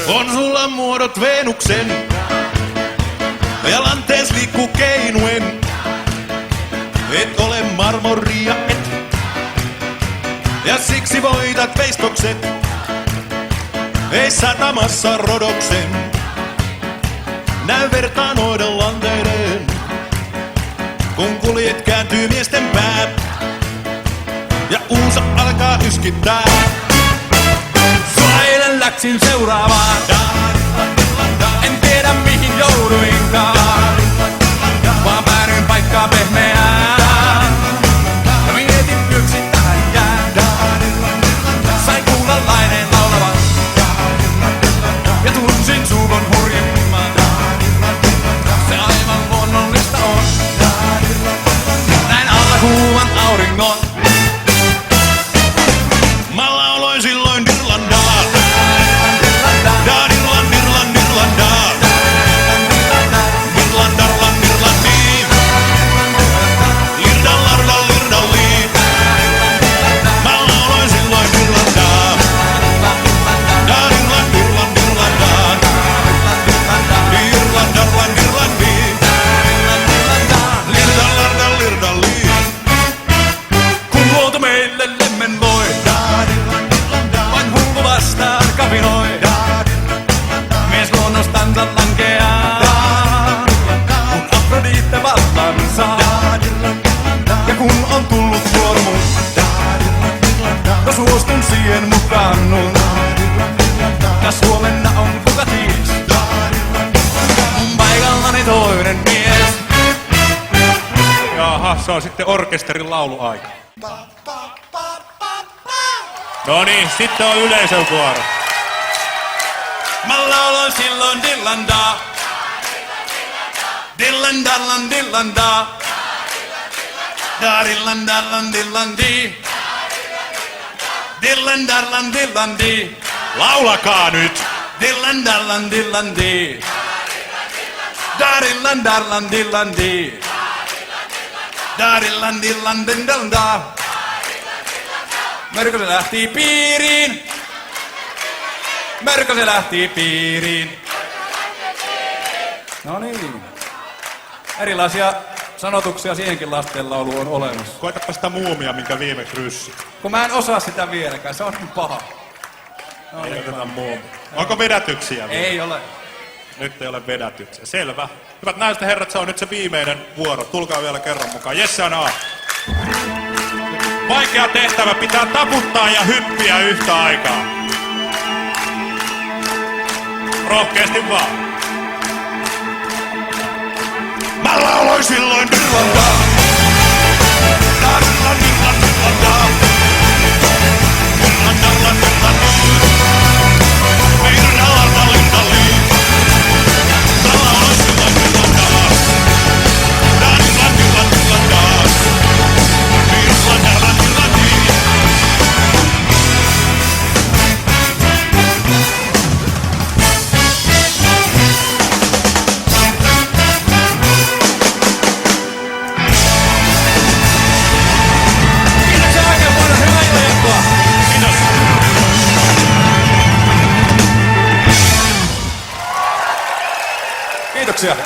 On sulla muodot Venuksen ja lantees liikkuu keinuen. Et ole marmoria, et. Ja siksi voitat veistokset. Ei satamassa rodoksen. Näy vertaa noiden lanteiden. Kun kuljet kääntyy miesten pää. Ja uusa alkaa yskittää. Sua eilen läksin seuraavaan. En tiedä mihin jouduinkaan. Vaan päädyin paikkaa pehmeään. Ja mietin yksin tähän jään. Sain kuulla laineen laulavan. Ja tunsin suukon hurjimman. Se aivan luonnollista on. Näin alla kuuman auringon. Mä lauloin silloin Dirlandaa. Dirland, Dirland, Dirlandaa. Dirland, Darland, Dirlandi. Lirdallarda, Lirdalli. Mä lauloin silloin Dirlandaa. Dirland, Dirland, Dirlandaa. Dirland, Darland, Dirlandi. Lirdallarda, Lirdalli. Kun luonto meille lemmen loi. Vain hullu vastaan kapinoi. Mies luonnostansa lankeaa. Kun Afrodite vallan saa. Ja kun on tullut vuoro mun. Mä suostun siihen mukaannun. Ja huomenna on kuka ties. Paikallani toinen mies. Jaha, se on sitten orkesterin lauluaika. No niin, sitten on yleisön vuoro. Mä lauloin silloin Dirlandaa. Dirland, Darland, Dirlandaa. Dirland, Darland, Dirlandi. Dirland, Darland, Dirlandi. Laulakaa nyt! Dirland, Darland, Dirlandi. Dirland, Darland, Dirlandi. Dirland, Dirland, Dirlanda. Mörkö se lähti piiriin. Mörkö se lähti piiriin. No niin. Erilaisia sanotuksia siihenkin lastenlaulu on olemassa. Koetapa sitä muumia, minkä viimeksi ryssi. Kun mä en osaa sitä vieläkään, se on niin paha. No Ei niin. oteta muumia. Onko vedätyksiä vielä? Ei ole. Nyt ei ole vedätyksiä. Selvä. Hyvät naiset ja herrat, se on nyt se viimeinen vuoro. Tulkaa vielä kerran mukaan. Jesse on A. Vaikea tehtävä, pitää taputtaa ja hyppiä yhtä aikaa. Rohkeasti vaan. Mä lauloin silloin Dirlandaa. Dirland, Dirland, Dirlandaa. Dirland, Darland, Dirlandi. Lirdallarda, Lirdalli. Mä lauloin silloin Dirlandaa. Dirland, Dirland, Dirlandaa. Dirland, Darland, Dirlandi. Kiitoksia oikein paljon, hyvää illanjatkoa. Kiitos. Kiitoksia.